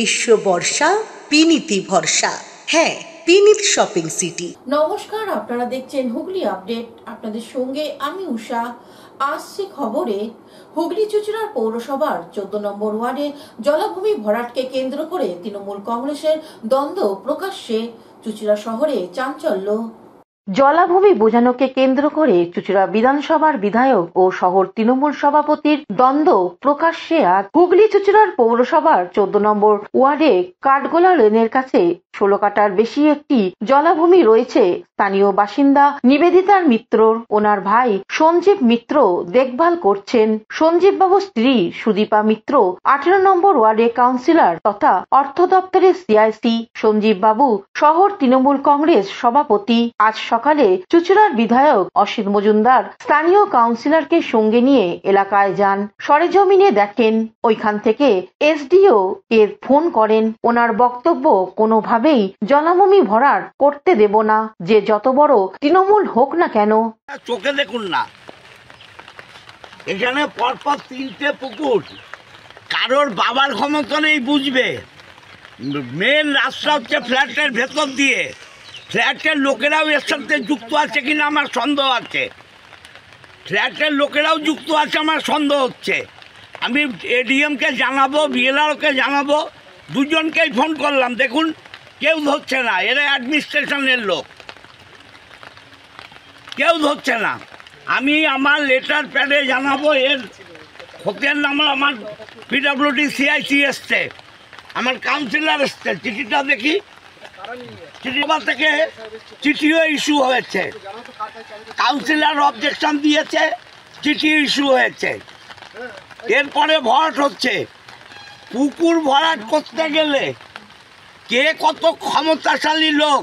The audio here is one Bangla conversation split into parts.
গ্রীষ্ম বর্ষা বিনীতি ভরসা। হ্যাঁ, বিনীত শপিং সিটি। নমস্কার, আপনারা দেখছেন হুগলি আপডেট। আপনাদের সঙ্গে আমি উষা। আসছে খবরে, হুগলি চুঁচুড়ার পৌরসভার 14 নম্বর ওয়ার্ডে জলাভূমি ভরাটকে কেন্দ্র করে তৃণমূল কংগ্রেসের দ্বন্দ্ব প্রকাশ্যে। চুঁচুড়া শহরে চাঞ্চল্য। জলাভূমি বোঝানোকে কেন্দ্র করে চুঁচুড়া বিধানসভার বিধায়ক ও শহর তৃণমূল সভাপতির দ্বন্দ্ব প্রকাশ্যে আজ হুগলি চুঁচুড়ার পৌরসভার 14 নম্বর ওয়ার্ডে কাঠগোলা লেনের কাছে 16 কাঠার বেশি একটি জলাভূমি রয়েছে। স্থানীয় বাসিন্দা নিবেদিতার মিত্রর ওনার ভাই সঞ্জীব মিত্র দেখভাল করছেন। সঞ্জীব বাবুর স্ত্রী সুদীপা মিত্র 18 নম্বর ওয়ার্ডে কাউন্সিলর তথা অর্থ দপ্তরের সিআইসি। সঞ্জীব বাবু শহর তৃণমূল কংগ্রেস সভাপতি। আজ সকালে চুঁচুড়ার বিধায়ক অসিত মজুমদার স্থানীয় কাউন্সিলরকে সঙ্গে নিয়ে এলাকায় যান। সরেজমিনে দেখেন। ওইখান থেকে এসডিও এর ফোন করেন। ওনার বক্তব্য, কোনোভাবেই জলাভূমি ভরাট করতে দেব না, যে যত বড় তৃণমূল হোক না কেন। চোখে দেখুন না, এখানে পরপর 3টে পুকুর। কারোর বাবার ক্ষমতা নেই বুঝবে। মেন রাস্তা হচ্ছে ফ্ল্যাটের ভেতর দিয়ে। ফ্ল্যাটের লোকেরাও এর সাথে যুক্ত আছে কিনা আমার সন্দেহ আছে। ফ্ল্যাটের লোকেরাও যুক্ত আছে আমার সন্দেহ হচ্ছে। আমি এডিএমকে জানাবো, বিএলআরকে জানাবো, দুজনকেই ফোন করলাম, দেখুন কেউ ধরছে না। এরা অ্যাডমিনিস্ট্রেশনের লোক, কেউ ধরছে না। আমি আমার লেটার প্যাডে জানাবো। এর খতিয়ান নাম্বার আমার পিডব্লিউডি সিআইসি এসছে, আমার কাউন্সিলর এসছে। চিঠিটা দেখি, চিঠিটা থেকে চিঠিও ইস্যু হয়েছে। কাউন্সিলর অবজেকশন দিয়েছে, চিঠি ইস্যু হয়েছে। এরপরে ভরাট হচ্ছে। পুকুর ভরাট করতে গেলে কে কত ক্ষমতাশালী লোক,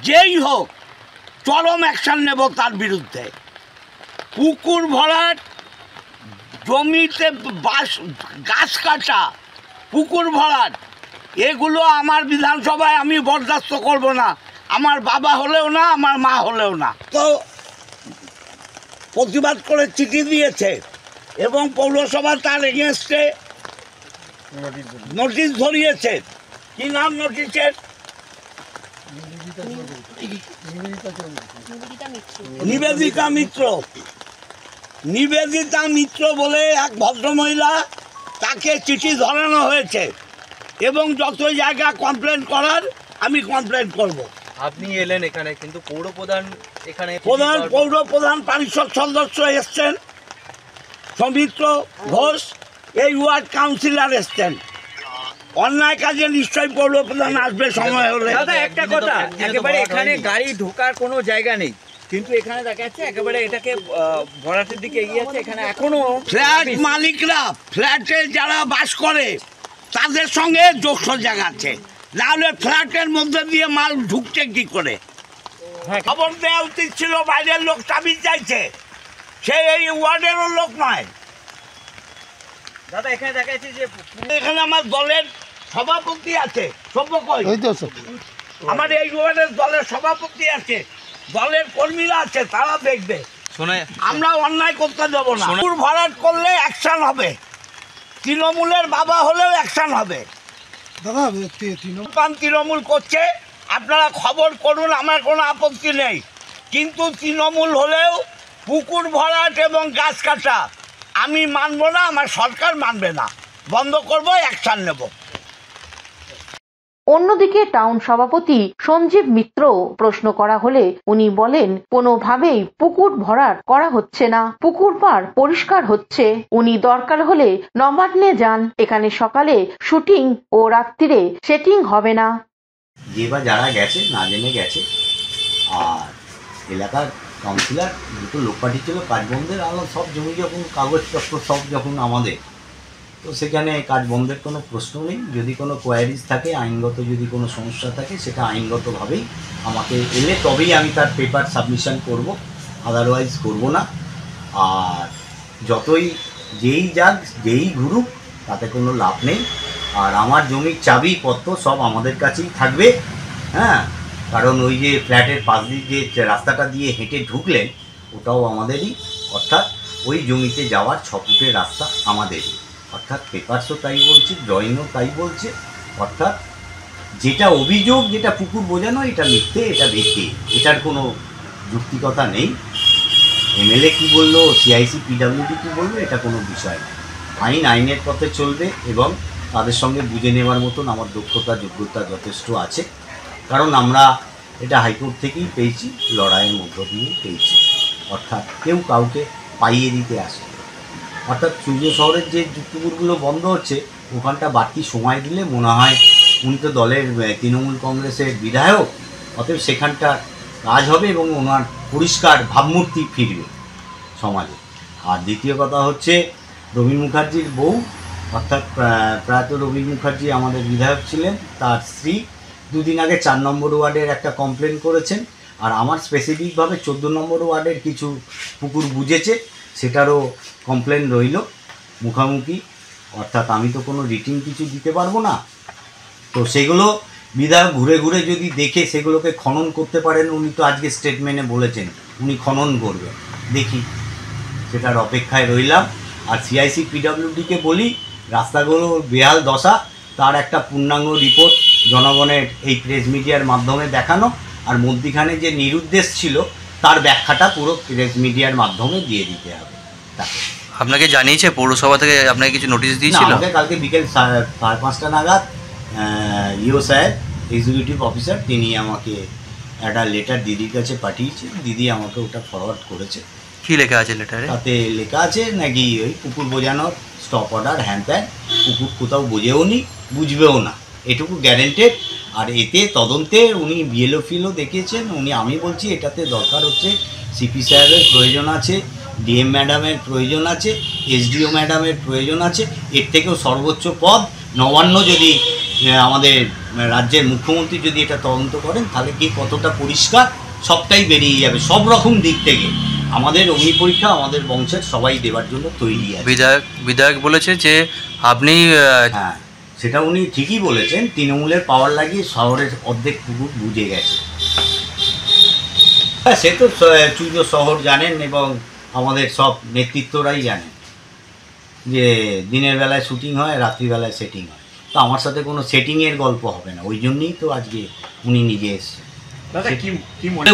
যেই হোক চরম অ্যাকশন নেব তার বিরুদ্ধে। পুকুর ভরাট, জমিতে গাছ কাটা, পুকুর ভরাট, এগুলো আমার বিধানসভায় আমি বরদাস্ত করব না। আমার বাবা হলেও না, আমার মা হলেও না। তো প্রতিবাদ করে চিঠি দিয়েছে এবং পৌরসভা তার এগেনস্টে নোটিশ ধরিয়েছে। কি নাম নোটিশের? নিবেদিতা মিত্র। নিবেদিতা মিত্র বলে এক ভদ্রমহিলা, তাকে চিঠি ধরানো হয়েছে এবং যত জায়গা কমপ্লেন করার আমি কমপ্লেন করব। আপনি এলেন এখানে, কিন্তু পৌরপ্রধান এখানে পৌরপ্রধান পরিষদ সদস্য এসছেন, সৌমিত্র ঘোষ, এই ওয়ার্ড কাউন্সিলর এসছেন। অন্যায় কাজে নিশ্চয়ই পৌরপ্রধান আসবে সময় হলে। দাদা একটা কথা, একেবারে এখানে গাড়ি ঢোকার কোনো জায়গা নেই, কিন্তু এখানে দেখা যাচ্ছে একেবারে এটাকে ভরাটের দিকে এগিয়ে যাচ্ছে। এখানে এখনো ফ্ল্যাট মালিকরা, ফ্ল্যাটে যারা বাস করে তাদের সঙ্গে যোগসজ্জা আছে, নাহলে ফ্ল্যাটের মধ্যে দিয়ে মাল ঢুকছে কি করে? খবর দেওয়া উচিত ছিল। বাইরের লোক চাবি চাইছে, সে এই ওয়ার্ডেরও লোক নয়। দাদা এখানে দেখা যাচ্ছে যে এখানে আমার দলের সভাপতি আছে, আমার এই ওয়ার্ডের দলের সভাপতি আছে, দলের কর্মীরা আছে, তারা দেখবে। আমরা অন্যায় করতে দেবো না। পুকুর ভরাট করলে অ্যাকশন হবে, তৃণমূলের বাবা হলেও অ্যাকশন হবে। তৃণমূল করছে, আপনারা খবর করুন, আমার কোনো আপত্তি নেই। কিন্তু তৃণমূল হলেও পুকুর ভরাট এবং গাছ কাটা আমি মানব না, আমার সরকার মানবে না। বন্ধ করবো, অ্যাকশন নেব। অন্যদিকে টাউন সভাপতি সঞ্জীব মিত্র প্রশ্ন করা হলে উনি বলেন, কোনোভাবেই পুকুর ভরাট করা হচ্ছে না, পুকুর পাড় পরিষ্কার হচ্ছে। উনি দরকার হলে নবান্নে যান, এখানে সকালে শুটিং ও রাত্রিরে সেটিং হবে না। যে বা যারা গেছে না জেনে গেছে, আর এলাকার কাউন্সিলর দুটো লোক পাঠিয়েছিল কাজ বন্ধের। আমরা সব জমি যখন কাগজপত্র সব যখন আমাদের, তো সেখানে কাজ বন্ধের কোনো প্রশ্ন নেই। যদি কোনো কোয়ারিজ থাকে, আইনগত যদি কোনো সমস্যা থাকে, সেটা আইনগতভাবেই আমাকে এলে তবেই আমি তার পেপার সাবমিশন করব, আদারওয়াইজ করব না। আর যতই যেই যাক, যেই ঘুরুক, তাতে কোনো লাভ নেই। আর আমার জমির চাবিপত্র সব আমাদের কাছেই থাকবে। হ্যাঁ, কারণ ওই যে ফ্ল্যাটের পাশ দিয়ে যে রাস্তাটা দিয়ে হেঁটে ঢুকলেন, ওটাও আমাদেরই, অর্থাৎ ওই জমিতে যাওয়ার 6 ফুটের রাস্তা আমাদেরই। অর্থাৎ পেপারসও তাই বলছে, জয়েনও তাই বলছে। অর্থাৎ যেটা অভিযোগ, যেটা পুকুর বোঝানো, এটা মিথ্যে, এটা ভিত্তি, এটার কোনো যুক্তিকতা নেই। এমএলএ কী বললো, সিআইসি পিডাব্লিউডি কী বললো, এটা কোনো বিষয় না। আইনের পথে চলবে এবং তাদের সঙ্গে বুঝে নেওয়ার মতন আমার দক্ষতা যোগ্যতা যথেষ্ট আছে, কারণ আমরা এটা হাইকোর্ট থেকেই পেয়েছি, লড়াইয়ের মধ্য দিয়েই পেয়েছি। অর্থাৎ কেউ কাউকে পাইয়ে দিতে আসে। অর্থাৎ সূর্য শহরের যে পুকুরগুলো বন্ধ হচ্ছে, ওখানটা বাড়তি সময় দিলে মনে হয়, উনি তো দলের তৃণমূল কংগ্রেসের বিধায়ক, অতএব সেখানটা কাজ হবে এবং ওনার পরিষ্কার ভাবমূর্তি ফিরবে সমাজে। আর দ্বিতীয় কথা হচ্ছে রবীন মুখার্জির বউ, অর্থাৎ প্রয়াত রবীন মুখার্জি আমাদের বিধায়ক ছিলেন, তার স্ত্রী দুদিন আগে 4 নম্বর ওয়ার্ডের একটা কমপ্লেন করেছেন। আর আমার স্পেসিফিকভাবে 14 নম্বর ওয়ার্ডের কিছু পুকুর বুঝেছে, সেটারও কমপ্লেন রইল মুখামুখি। অর্থাৎ আমি তো কোনো রিটিন কিছু দিতে পারবো না, তো সেগুলো বিধায়ক ঘুরে ঘুরে যদি দেখে সেগুলোকে খনন করতে পারেন, উনি তো আজকে স্টেটমেন্টে বলেছেন উনি খনন করবেন, দেখি সেটার অপেক্ষায় রইলাম। আর সিআইসি পিডাব্লিউডিকে বলি, রাস্তাগুলোর বেহাল দশা, তার একটা পূর্ণাঙ্গ রিপোর্ট জনগণের এই প্রেস মিডিয়ার মাধ্যমে দেখানো, আর মধ্যিখানে যে নিরুদ্দেশ ছিল তার ব্যাখ্যাটা পুরো প্রেস মিডিয়ার মাধ্যমে দিয়ে দিতে হবে তাকে। আপনাকে জানিয়েছে পৌরসভা থেকে, আপনাকে কিছু নোটিশ না, দিয়েছিল? আমাকে কালকে বিকেল 5:30 নাগাদ ইও সাহেব, এক্সিকিউটিভ অফিসার, তিনি আমাকে একটা লেটার দিদির কাছে পাঠিয়েছে, দিদি আমাকে ওটা ফরওয়ার্ড করেছে। কি লেখা আছে লেটারে? তাতে লেখা আছে নাকি ওই পুকুর বোঝানোর স্টপ অর্ডার, হ্যান ত্যান, পুকুর কোথাও বোঝেও নি, বুঝবেও না, এটুকু গ্যারেন্টেড। আর এতে তদন্তে উনি বিএলও ফিলও দেখিয়েছেন। আমি বলছি এটাতে দরকার হচ্ছে সিপি সাহেবের প্রয়োজন আছে, ডিএম ম্যাডামের প্রয়োজন আছে, এসডিও ম্যাডামের প্রয়োজন আছে, এর থেকেও সর্বোচ্চ পদ নবান্ন যদি আমাদের রাজ্যের মুখ্যমন্ত্রী যদি এটা তদন্ত করেন, তাহলে কি কতটা পরিষ্কার সবটাই বেরিয়ে যাবে। সব রকম দিক থেকে আমাদের অগ্নি পরীক্ষা আমাদের বংশের সবাই দেওয়ার জন্য তৈরি আছে। বিধায়ক বলেছে যে আপনি হ্যাঁ, সেটা উনি ঠিকই বলেছেন, তৃণমূলের পাওয়ার লাগিয়ে শহরের অর্ধেক পুকুর বুঝে গেছে। হ্যাঁ, সে তো চুজো শহর জানেন এবং আমাদের সব নেতৃত্বরাই জানেন যে দিনের বেলায় শুটিং হয়, রাত্রিবেলায় সেটিং হয়। তো আমার সাথে কোনো সেটিংয়ের গল্প হবে না, ওই জন্যই তো আজকে উনি নিজে এসেছেন।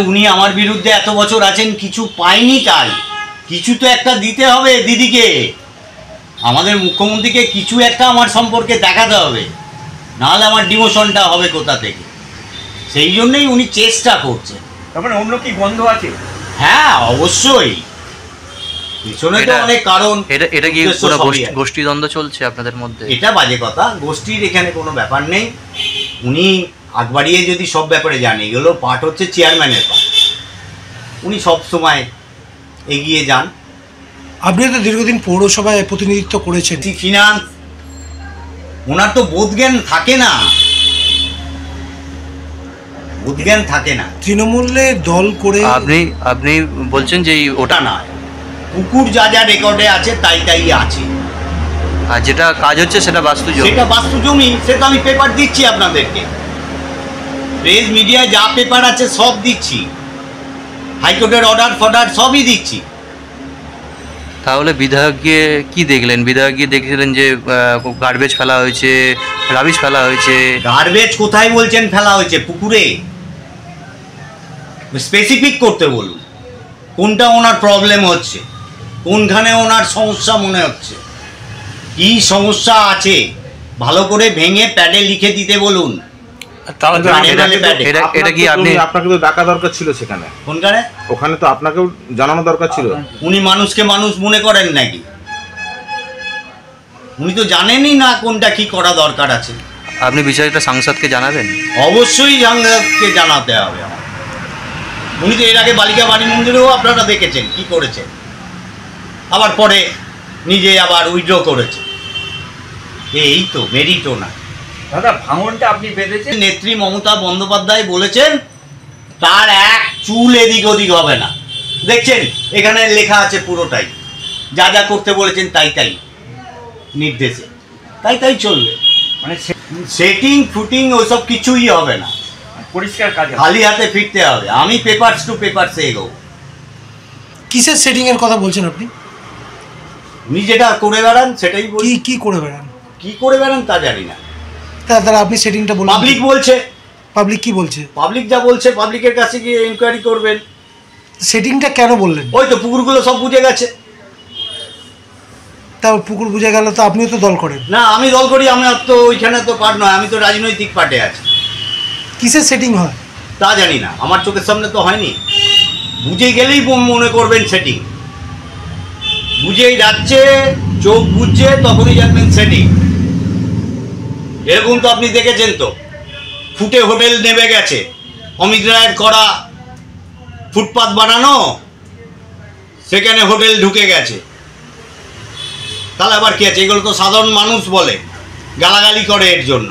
উনি আমার বিরুদ্ধে এত বছর আছেন, কিছু পায়নি, তাই কিছু তো একটা দিতে হবে দিদিকে, আমাদের মুখ্যমন্ত্রীকে কিছু একটা আমার সম্পর্কে দেখাতে হবে, নাহলে আমার ডিমোশনটা হবে কোথা থেকে। সেই জন্যই উনি চেষ্টা করছেন। তার মানে অন্য কি গন্ধ আছে? হ্যাঁ, অবশ্যই পেছনে তো অনেক কারণ। এটা কি পুরো গোষ্ঠীদ্বন্দ্ব চলছে আপনাদের মধ্যে? এটা বাজে কথা, গোষ্ঠীর এখানে কোনো ব্যাপার নেই। উনি আগ বাড়িয়ে যদি সব ব্যাপারে জানে, এগুলো পার্ট হচ্ছে চেয়ারম্যানের পার্ট, উনি সব সময় এগিয়ে যান। আপনি তো দীর্ঘদিন পৌরসভায় প্রতিনিধিত্ব করেছেন, ফিনান্স, ওনার তো বোধজ্ঞান থাকে না, বোধজ্ঞান থাকে না। তৃণমূলের দল করে আপনি বলছেন যে ওটা না, পুকুর যা যা রেকর্ডে আছে তাই তাই আছে, আর যেটা কাজ হচ্ছে সেটা বাস্তু জমি, সেটা বাস্তু জমি। সেটা আমি পেপার দিচ্ছি আপনাদেরকে, প্রেস মিডিয়ায় যা পেপার আছে সব দিচ্ছি, হাইকোর্টের অর্ডার ফর্ডার সবই দিচ্ছি। তাহলে বিধায়ক গিয়ে কি দেখলেন? বিধায়ক গিয়ে দেখছিলেন যে গার্বেজ ফেলা হয়েছে, রাবিশ ফেলা হয়েছে। গার্বেজ কোথায় বলছেন ফেলা হয়েছে? পুকুরে। স্পেসিফিক করতে বলুন, কোনটা ওনার প্রবলেম হচ্ছে, কোনখানে ওনার সমস্যা মনে হচ্ছে, কি সমস্যা আছে, ভালো করে ভেঙে প্যাডে লিখে দিতে বলুন। এটা কি আপনাকে তো ডাকা দরকার ছিল সেখানে, কোনখানে? ওখানে তো আপনাকেও জানানো দরকার ছিল। উনি মানুষকে মানুষ মনে করেন নাকি? উনি তো জানেনই না কোনটা কি করা দরকার আছে। আপনি বিষয়টা সাংসদকে জানাবেন? অবশ্যই সাংসদকে জানাতে হবে আমার। উনি তো এর আগে বালিকা বাণী মন্দিরেও আপনারা দেখেছেন কি করেছেন, আবার পরে নিজে আবার উইথড্র করেছে। এই তো মেরিটও না। দাদা, ভাঙনটা আপনি বেঁধেছেন, নেত্রী মমতা বন্দ্যোপাধ্যায় বলেছেন তার এক চুল এদিক ওদিক হবে না। দেখছেন এখানে লেখা আছে পুরোটাই, যা যা করতে বলেছেন তাই তাই নির্দেশে, তাই তাই চলবে। মানে সেটিং ফুটিং ওইসব কিছুই হবে না, পরিষ্কার কাজ, খালি হাতে ফিরতে হবে। আমি পেপারস টু পেপারস এগোবো। কিসের সেটিং এর কথা বলছেন আপনি? উনি যেটা করে বেড়ান সেটাই বলি। কি করে বেড়ান? কি করে বেড়ান তা জানি না। তাহলে আপনি সেটিংটা বলুন। পাবলিক বলছে। পাবলিক কি বলছে? পাবলিক যা বলছে, পাবলিকের কাছে গিয়ে ইনকোয়ারি করবেন। সেটিংটা কেন বললেন? ওই তো পুকুরগুলো সব বুঝে গেছে। তাও পুকুর বুঝে গেল তো আপনিও তো দল করেন। না, আমি দল করি, আমার তো ওইখানে তো পার্ট নয়, আমি তো রাজনৈতিক পার্টে আছি। কিসের সেটিং হয় তা জানি না, আমার চোখের সামনে তো হয়নি। বুঝে গেলেই মনে করবেন সেটিং। বুঝেই যাচ্ছে, চোখ বুঝছে, তখনই জানবেন সেটিং। এরকম তো আপনি দেখেছেন তো, ফুটে হোটেল নেমে গেছে, অমিত রায়ের করা ফুটপাত বানানো, সেখানে হোটেল ঢুকে গেছে। তাহলে আবার কি আছে? এগুলো তো সাধারণ মানুষ বলে, গালাগালি করে এর জন্য।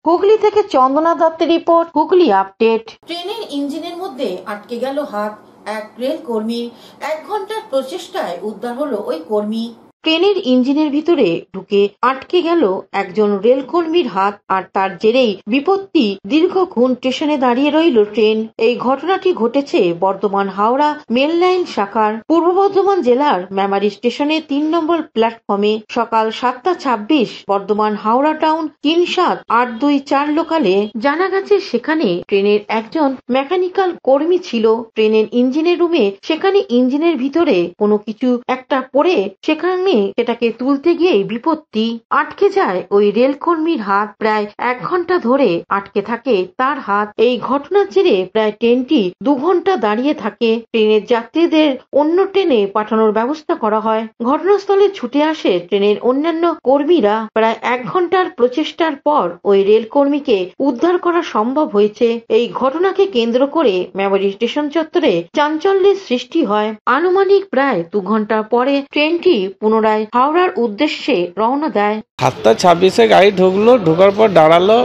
হুগলি থেকে চন্দনা দত্তের রিপোর্ট, হুগলি আপডেট। ট্রেনের ইঞ্জিনের মধ্যে আটকে গেল হাত এক রেল কর্মীর। 1 ঘন্টার প্রচেষ্টায় উদ্ধার হলো ওই কর্মী। ট্রেনের ইঞ্জিনের ভিতরে ঢুকে আটকে গেল একজন রেলকর্মীর হাত, আর তার জেরেই বিপত্তি। দীর্ঘক্ষণ স্টেশনে দাঁড়িয়ে রইল ট্রেন। এই ঘটনাটি ঘটেছে বর্ধমান হাওড়া মেল লাইন শাখার পূর্ব বর্ধমান জেলার মেমারি স্টেশনে 3 নম্বর প্ল্যাটফর্মে সকাল 7:26 বর্ধমান হাওড়া টাউন 37824 লোকালে। জানা গেছে সেখানে ট্রেনের একজন মেকানিক্যাল কর্মী ছিল। ট্রেনের ইঞ্জিনের রুমে সেখানে ইঞ্জিনের ভিতরে কোনো কিছু একটা পড়ে সেখানে সেটাকে তুলতে গিয়ে বিপত্তি। আটকে যায় ওই রেলকর্মীর হাত। প্রায় 1 ঘন্টা ধরে আটকে থাকে তার হাত। এই ঘটনার জেরে প্রায় ট্রেনটি 2 ঘন্টা দাঁড়িয়ে থাকে। ট্রেনের যাত্রীদের অন্য ট্রেনে পাঠানোর ব্যবস্থা করা হয়। ঘটনাস্থলে ছুটে আসে ট্রেনের অন্যান্য কর্মীরা। প্রায় 1 ঘন্টার প্রচেষ্টার পর ওই রেলকর্মীকে উদ্ধার করা সম্ভব হয়েছে। এই ঘটনাকে কেন্দ্র করে মেমারি স্টেশন চত্বরে চাঞ্চল্যের সৃষ্টি হয়। আনুমানিক প্রায় 2 ঘন্টা পরে ট্রেনটি পুনরায় হাওড়ার উদ্দেশ্যে রওনা দেয়। 7:26 গাড়ি ঢুকলো, ঢোকার পর দাঁড়ালো,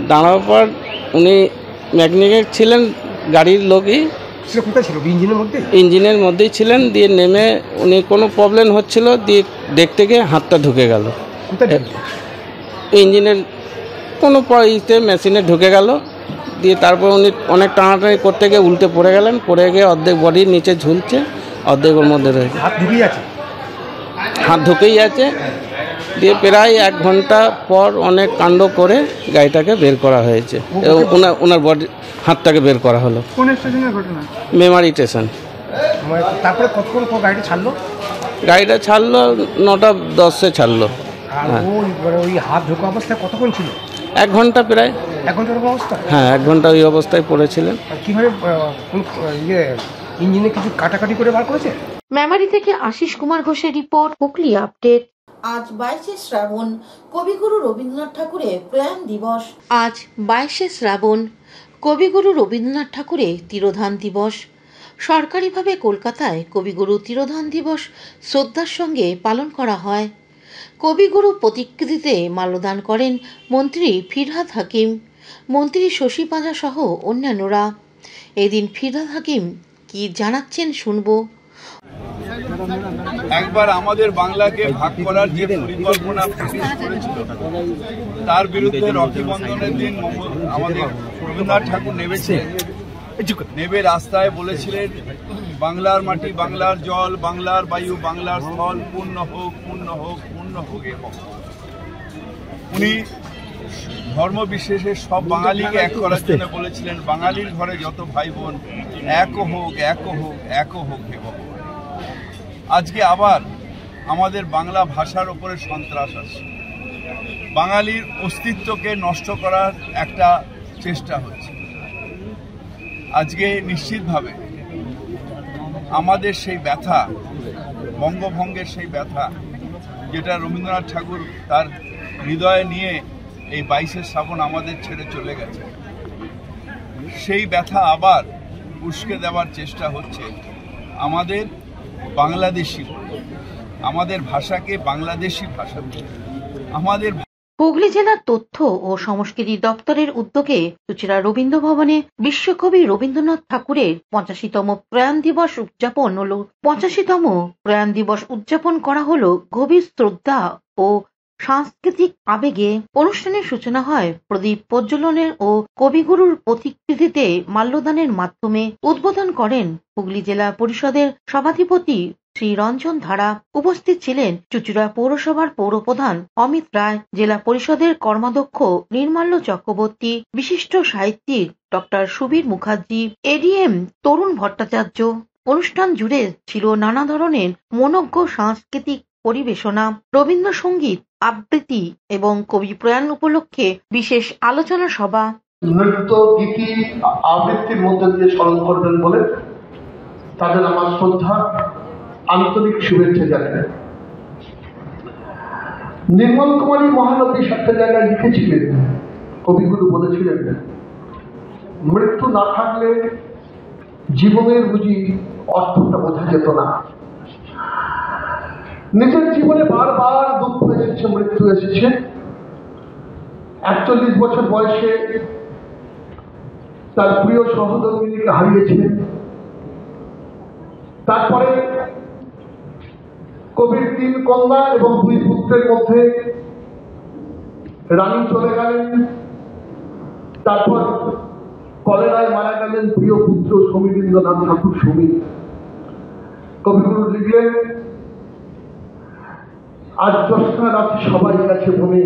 দাঁড়ানোর পর উনি মেকানিক ছিলেন, গাড়ির লোকই। কোথায় ছিল? ইঞ্জিনের মধ্যেই ছিলেন। দিয়ে নেমে উনি কোনো প্রবলেম হচ্ছিল, দিয়ে দেখতে গিয়ে হাতটা ঢুকে গেল ইঞ্জিনের কোনো মেশিনে ঢুকে গেল। দিয়ে তারপর উনি অনেক টানাটানি করতে গিয়ে উল্টে পড়ে গেলেন। পড়ে গিয়ে অর্ধেক বডির নিচে ঝুলছে, অর্ধেক ওর মধ্যে রয়েছে। হাত ঢুকেই আছে। দিয়ে প্রায় 1 ঘন্টা পর অনেক কাণ্ড করে গাড়িটাকে বের করা হয়েছে। ওনার বডি হাতটাকে বের করা হলো। কোন স্টেশনের ঘটনা? মেমারি স্টেশন। তারপরে কতক্ষণ পর গাড়িটা ছাড়লো? গাড়িটা ছাড়লো 9:10 ছাড়লো। ওই হাত ঢোকা অবস্থায় কতক্ষণ ছিল? 1 ঘন্টা প্রায়। 1 ঘন্টার অবস্থা? হ্যাঁ, 1 ঘন্টা ওই অবস্থায় পড়েছিলেন। কিভাবে ইঞ্জিনে কিছু কাটাকাটি করে বার করেছে? মেমারি থেকে আশিস কুমার ঘোষের রিপোর্ট, হুগলি আপডেট। আজ 22 শ্রাবণ, কবিগুরু রবীন্দ্রনাথ ঠাকুরের প্রয়াণ দিবস। আজ 22 শ্রাবণ, কবিগুরু রবীন্দ্রনাথ ঠাকুরের তিরোধান দিবস। সরকারিভাবে কলকাতায় কবিগুরু তিরোধান দিবস শ্রদ্ধার সঙ্গে পালন করা হয়। কবিগুরু প্রতিকৃতিতে মাল্যদান করেন মন্ত্রী ফিরহাদ হাকিম, মন্ত্রী শশী পাঁজা সহ অন্যান্যরা। এদিন ফিরহাদ হাকিম কি জানাচ্ছেন শুনবো। একবার আমাদের বাংলাকে ভাগ করার যে পরিকল্পনা ব্রিটিশ করেছিল, তার বিরুদ্ধে রকি বন্ধনের দিন আমাদের রবীন্দ্রনাথ ঠাকুর নেমে রাস্তায় বলেছিলেন, বাংলার মাটি, বাংলার জল, বাংলার বায়ু, বাংলার স্থল পূর্ণ হোক, পূর্ণ হোক, পূর্ণ হোক। উনি ধর্ম বিশেষে সব বাঙালিকে এক করার জন্য বলেছিলেন, বাঙালির ঘরে যত ভাই বোন এক হোক, এক হোক, এক হোক হে ভগবান। আজকে আবার আমাদের বাংলা ভাষার উপরে সন্ত্রাস আছে, বাঙালির অস্তিত্বকে নষ্ট করার একটা চেষ্টা হচ্ছে। আজকে নিশ্চিতভাবে আমাদের সেই ব্যথা, বঙ্গভঙ্গের সেই ব্যথা, যেটা রবীন্দ্রনাথ ঠাকুর তার হৃদয়ে নিয়ে এই 22শে শ্রাবণ আমাদের ছেড়ে চলে গেছে, সেই ব্যথা আবার উস্কে দেওয়ার চেষ্টা হচ্ছে। আমাদের বাংলাদেশি, আমাদের ভাষাকে বাংলাদেশি ভাষা, আমাদের হুগলি জেলার তথ্য ও সংস্কৃতি দপ্তরের উদ্যোগে চুঁচুড়া রবীন্দ্র ভবনে বিশ্বকবি রবীন্দ্রনাথ ঠাকুরের 85তম প্রয়াণ দিবস উদযাপন হলো। 85তম প্রয়াণ দিবস উদযাপন করা হলো গভীর শ্রদ্ধা ও সাংস্কৃতিক আবেগে অনুষ্ঠানের সূচনা হয় প্রদীপ প্রজ্বলনের ও কবিগুরুর প্রতিকৃতিতে মাল্যদানের মাধ্যমে। উদ্বোধন করেন হুগলি জেলা পরিষদের সভাধিপতি শ্রী রঞ্জন ধারা। উপস্থিত ছিলেন চুঁচুড়া পৌরসভার পৌরপ্রধান অমিত রায়, জেলা পরিষদের কর্মাধ্যক্ষ নির্মাল্য চক্রবর্তী, বিশিষ্ট সাহিত্যিক ডক্টর সুবীর মুখার্জি, এডিএম তরুণ ভট্টাচার্য। অনুষ্ঠান জুড়ে ছিল নানা ধরনের মনোজ্ঞ সাংস্কৃতিক পরিবেশনা, রবীন্দ্রসঙ্গীত, আবৃত্তি এবং কবি প্রয়াণ উপলক্ষে বিশেষ আলোচনা সভা। নৃত্য, গীতি, আবৃত্তির মধ্যে দিয়ে স্মরণ করবেন বলে তাদের আমার শ্রদ্ধা, আন্তরিক শুভেচ্ছা জানাই। নির্মল কুমারী মহানবী একটা জায়গায় লিখেছিলেন, কবিগুরু বলেছিলেন, মৃত্যু না থাকলে জীবনের বুঝি অর্থটা বোঝা যেত না। নিজের জীবনে বারবার দুঃখ এসেছে, মৃত্যু এসেছে। 41 বছর বয়সে তার প্রিয় সহধর্মিণীকে হারিয়েছিলেন। তারপরে কবির 3 কন্যা এবং 2 পুত্রের মধ্যে রানী চলে গেলেন। তারপর কলেরায় মারা গেলেন প্রিয় পুত্র সমীরেন্দ্রনাথ ঠাকুর সমীর। কবিগুরু লিখলেন, আজ জ্যোৎস্না রাতে সবাই গেছে বনে।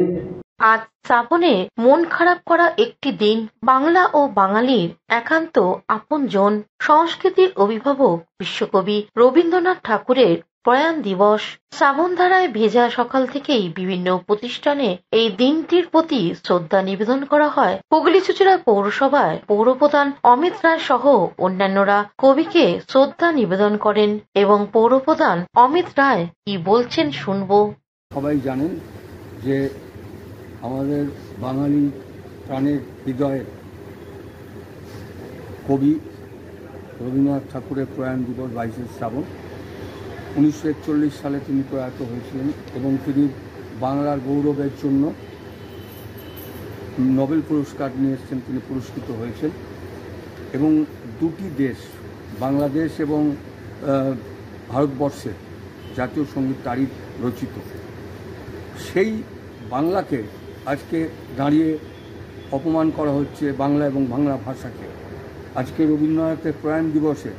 আজ শ্রাবণে মন খারাপ করা একটি দিন। বাংলা ও বাঙালির একান্ত আপনজন, সংস্কৃতির অভিভাবক বিশ্বকবি রবীন্দ্রনাথ ঠাকুরের প্রয়াণ দিবস। শ্রাবণধারায় ভেজা সকাল থেকেই বিভিন্ন প্রতিষ্ঠানে এই দিনটির প্রতি শ্রদ্ধা নিবেদন করা হয়। হুগলি চুঁচুড়া পৌরসভায় পৌরপ্রধান অমিত রায় সহ অন্যান্যরা কবিকে শ্রদ্ধা নিবেদন করেন এবং পৌরপ্রধান অমিত রায় কি বলছেন শুনবো। সবাই জানেন যে আমাদের বাঙালি প্রাণের হৃদয়ের কবি রবীন্দ্রনাথ ঠাকুরের প্রয়াণ দিবস 22শে শ্রাবণ। 1941 সালে তিনি প্রয়াত হয়েছিলেন এবং তিনি বাংলার গৌরবের জন্য নোবেল পুরস্কার নিয়ে এসেছেন, তিনি পুরস্কৃত হয়েছেন। এবং 2টি দেশ, বাংলাদেশ এবং ভারতবর্ষের জাতীয় সঙ্গীত তারই রচিত। সেই বাংলাকে আজকে দাঁড়িয়ে অপমান করা হচ্ছে, বাংলা এবং বাংলা ভাষাকে। আজকে রবীন্দ্রনাথের প্রয়াণ দিবসে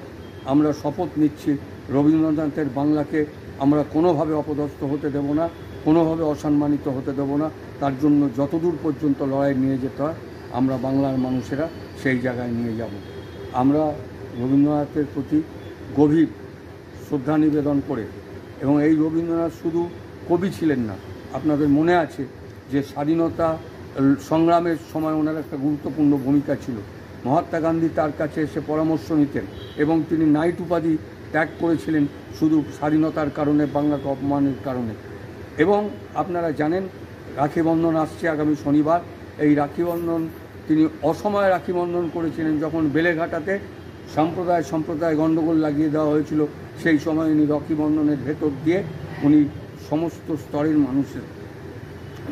আমরা শপথ নিচ্ছি, রবীন্দ্রনাথের বাংলাকে আমরা কোনোভাবে অপদস্থ হতে দেব না, কোনোভাবে অসম্মানিত হতে দেব না। তার জন্য যতদূর পর্যন্ত লড়াই নিয়ে যেতে হয় আমরা বাংলার মানুষেরা সেই জায়গায় নিয়ে যাব। আমরা রবীন্দ্রনাথের প্রতি গভীর শ্রদ্ধা নিবেদন করে, এবং এই রবীন্দ্রনাথ শুধু কবি ছিলেন না, আপনাদের মনে আছে যে স্বাধীনতা সংগ্রামের সময় ওনার একটা গুরুত্বপূর্ণ ভূমিকা ছিল। মহাত্মা গান্ধী তার কাছে এসে পরামর্শ নিতেন এবং তিনি নাইট উপাধি ত্যাগ করেছিলেন শুধু স্বাধীনতার কারণে, বাংলাকে অপমানের কারণে। এবং আপনারা জানেন রাখি বন্ধন আসছে আগামী শনিবার। এই রাখি বন্ধন তিনি অসময়ে রাখি বন্ধন করেছিলেন, যখন বেলেঘাটাতে সম্প্রদায় গণ্ডগোল লাগিয়ে দেওয়া হয়েছিল। সেই সময় উনি রাখি বন্ধনের ভেতর দিয়ে উনি সমস্ত স্তরের মানুষের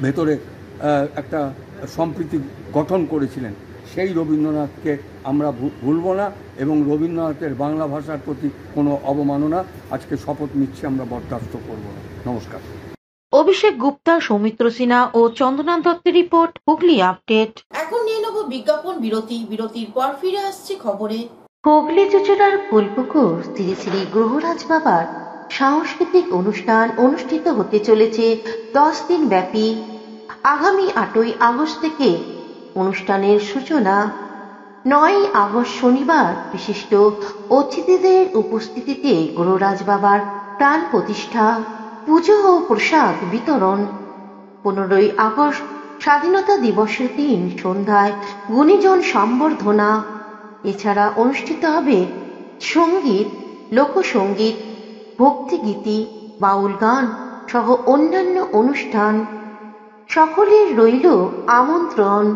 ভেতরে একটা সম্প্রীতি গঠন করেছিলেন। সেই রবীন্দ্রনাথকে আমরা ভুলব না এবং রবীন্দ্রনাথের বাংলা ভাষার প্রতি কোনো অবমাননা আজকে শপথ নিচ্ছি আমরা বরদাস্ত করব না। নমস্কার। অভিষেক গুপ্তা, সৌমিত্র সিনহা ও চন্দনা দত্তের রিপোর্ট, হুগলি আপডেট। এখন নিয়ে নেব বিজ্ঞাপন বিরতি। বিরতির পর ফিরে আসছে খবরে। হুগলি চুঁচুড়ার ফুলপুকুর শ্রী শ্রী গ্রহরাজ বাবার সাংস্কৃতিক অনুষ্ঠান অনুষ্ঠিত হতে চলেছে 10 দিন ব্যাপী। আগামী 8ই আগস্ট থেকে অনুষ্ঠানের সূচনা। 9ই আগস্ট শনিবার বিশিষ্ট অতিথিদের উপস্থিতিতে গ্রহরাজ বাবার প্রাণ প্রতিষ্ঠা, পুজো ও প্রসাদ বিতরণ। 15ই আগস্ট স্বাধীনতা দিবসের দিন সন্ধ্যায় গুণীজন সম্বর্ধনা। এছাড়া অনুষ্ঠিত হবে সঙ্গীত, লোকসঙ্গীত, ভক্তিগীতি, বাউল গান সহ অন্যান্য অনুষ্ঠান। সকলের রইল আমন্ত্রণ।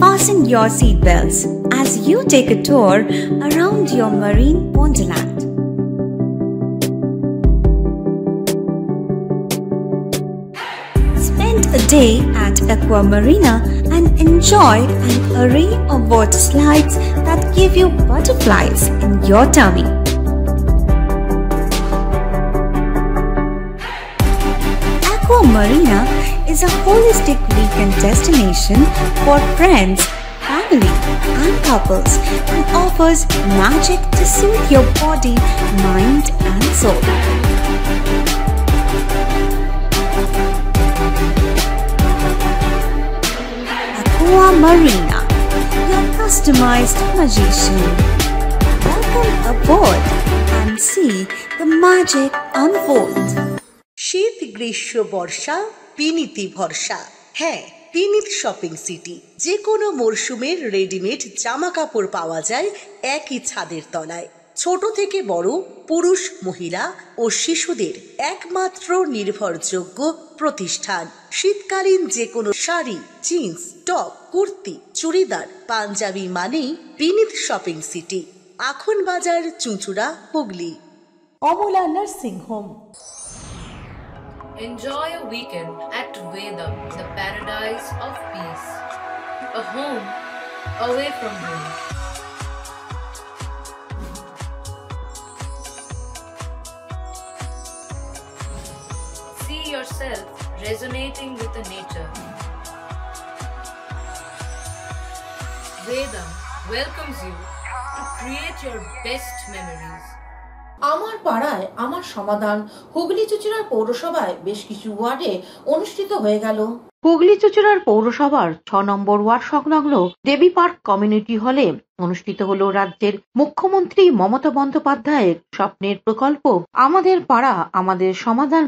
Fasten your seatbelts as you take a tour around your marine wonderland. Spend a day at Aqua Marina and enjoy an array of water slides that give you butterflies in your tummy. Aqua Marina is a holistic weekend destination for friends, family and couples and offers magic to soothe your body, mind and soul. Aqua Marina, your customized magician. Welcome aboard and see the magic unfold. শীত গ্রীষ্ম বর্ষা পিনিতি ভরসা। হ্যাঁ, পিনিত শপিং সিটি। যে কোনো মরশুমের রেডিমেড জামা কাপড় পাওয়া যায় একই ছাদের তলায়। ছোট থেকে বড়, পুরুষ, মহিলা ও শিশুদের একমাত্র নির্ভরযোগ্য প্রতিষ্ঠান। শীতকালীন যে কোনো শাড়ি, জিন্স, টপ, কুর্তি, চুড়িদার, পাঞ্জাবি মানেই পিনিত shopping city. Akhan Bazar, Chuchura, Hooghly. Amala nursing home. Enjoy a weekend at Vedam, the paradise of peace. A home away from home. See yourself resonating with the nature. Vedam welcomes you to create your best memories. আমার পাড়ায় আমার সমাধান হুগলি চুঁচুড়ার পৌরসভায় বেশ কিছু ওয়ার্ডে অনুষ্ঠিত হয়ে গেল। হুগলি চুঁচুড়ার পৌরসভার 6 নম্বর ওয়ার্ড সংলগ্ন দেবী পার্ক কমিউনিটি হলে অনুষ্ঠিত হলো রাজ্যের মুখ্যমন্ত্রী মমতা বন্দ্যোপাধ্যায়ের স্বপ্নের প্রকল্প আমাদের পাড়া আমাদের সমাধান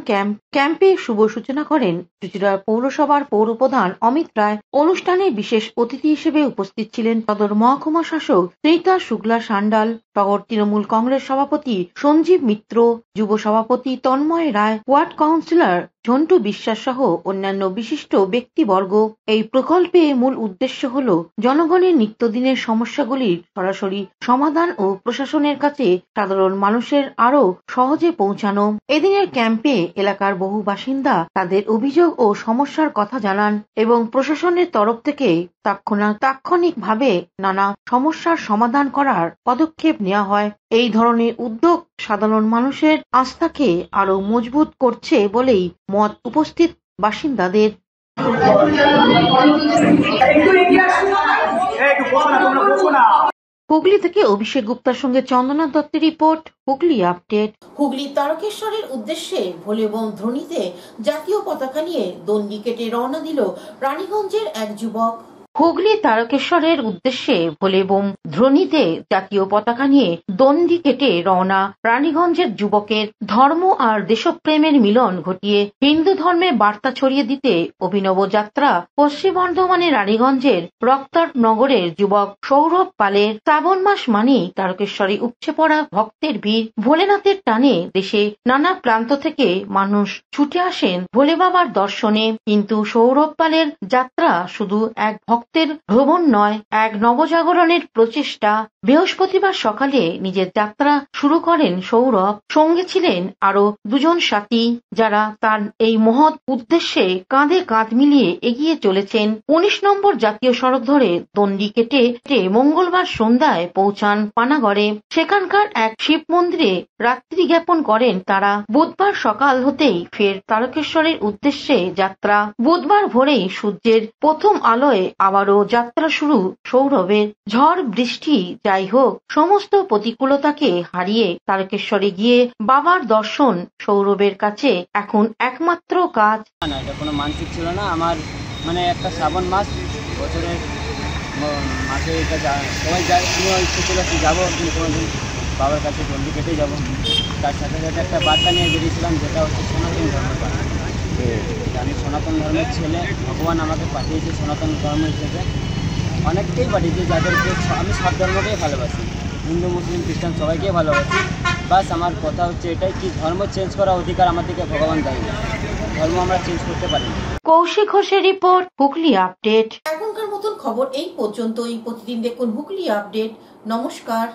ক্যাম্পে শুভ সূচনা করেন চুঁচুড়ার পৌরসভার পৌরপ্রধান অমিত রায়। অনুষ্ঠানে বিশেষ অতিথি হিসেবে উপস্থিত ছিলেন সদর মহকুমা শাসক শ্রীতা শুক্লা সান্ডাল, শহর তৃণমূল কংগ্রেস সভাপতি সঞ্জীব মিত্র, যুব সভাপতি তন্ময় রায়, ওয়ার্ড কাউন্সিলর ঝন্টু বিশ্বাস সহ অন্যান্য বিশিষ্ট ব্যক্তিবর্গ। এই প্রকল্পে মূল উদ্দেশ্য হল জনগণের নিত্যদিনের সমস্যাগুলির সরাসরি সমাধান ও প্রশাসনের কাছে সাধারণ মানুষের আরো সহজে পৌঁছানো। এদিনের ক্যাম্পে এলাকার বহু বাসিন্দা তাদের অভিযোগ ও সমস্যার কথা জানান এবং প্রশাসনের তরফ থেকে তাৎক্ষণিকভাবে নানা সমস্যার সমাধান করার পদক্ষেপ নেওয়া হয়। এই ধরনের উদ্যোগ সাধারণ মানুষের আস্থাকে আরো মজবুত করছে বলেই মত উপস্থিত বাসিন্দাদের। হুগলি থেকে অভিষেক গুপ্তার সঙ্গে চন্দনা দত্তের রিপোর্ট, হুগলি আপডেট। হুগলি তারকেশ্বরের উদ্দেশ্যে ভোলে বোম ধ্বনিতে জাতীয় পতাকা নিয়ে দণ্ডি কেটে রওনা দিল রানীগঞ্জের এক যুবক। হুগলি তারকেশ্বরের উদ্দেশ্যে ভোলে বোম ধ্বনিতে জাতীয় পতাকা নিয়ে দণ্ডি কেটে রওনা রানীগঞ্জের যুবকের ধর্ম আর দেশপ্রেমের মিলন ঘটিয়ে হিন্দু ধর্মের বার্তা ছড়িয়ে দিতে অভিনব যাত্রা পশ্চিম বর্ধমানের রানীগঞ্জের রক্তার নগরের যুবক সৌরভ পালের। শ্রাবণ মাস মানেই তারকেশ্বরে উপচে পড়া ভক্তের ভিড়। ভোলেনাথের টানে দেশে নানা প্রান্ত থেকে মানুষ ছুটে আসেন ভোলে বাবার দর্শনে, কিন্তু সৌরভ পালের যাত্রা শুধু এক ভক্তের ভ্রমণ নয়, এক নবজাগরণের প্রচেষ্টা। বৃহস্পতিবার সকালে নিজের যাত্রা শুরু করেন সৌরভ। সঙ্গে ছিলেন আরো দুজন সাথী যারা তার এই মহৎ উদ্দেশ্যে কাঁধে কাঁধ মিলিয়ে এগিয়ে চলেছেন। 19 নম্বর জাতীয় সড়ক ধরে দণ্ডি কেটে মঙ্গলবার সন্ধ্যায় পৌঁছান পানাগড়ে। সেখানকার এক শিব মন্দিরে রাত্রি জ্ঞাপন করেন তারা। বুধবার সকাল হতেই ফের তারকেশ্বরের উদ্দেশ্যে যাত্রা। বুধবার ভোরেই সূর্যের প্রথম আলোয় আবারও যাত্রা শুরু সৌরভের। ঝড় বৃষ্টি যাই হোক, সমস্ত প্রতিকূলতাকে হারিয়ে তারকেশ্বরে গিয়ে বাবার দর্শন সৌরভের কাছে এখন একমাত্র কাজ। না, এটা কোনো মানসিক ছিল না আমার, মানে একটা শ্রাবণ মাস বছরের মাসে এটা সবাই যায়, তুমিও ইচ্ছে ছিল কি যাবো, কিন্তু কোনোদিন বাবার কাছে দণ্ডি কেটে যাবো। তার সাথে সাথে একটা বার্তা নিয়ে বেরিয়েছিলাম, যেটা হচ্ছে সনাতন ধর্মের বার্তা। আমি সনাতন ধর্মের ছেলে, ভগবান আমাকে পাঠিয়েছে সনাতন ধর্ম হিসেবে। অনেককেই পাঠিয়েছে যাদেরকে আমি সব ধর্মকেই ভালোবাসি, হিন্দু মুসলিম খ্রিস্টান সবাইকেই ভালোবাসি। বাস আমার কথা হচ্ছে এটাই কি ধর্ম চেঞ্জ করার অধিকার আমাদেরকে ভগবান দেয় না, ধর্ম আমরা চেঞ্জ করতে পারি না। কৌশিক ঘোষের রিপোর্ট, হুগলি আপডেট। এখনকার মতন খবর এই পর্যন্তই। প্রতিদিন দেখুন হুগলি আপডেট। নমস্কার।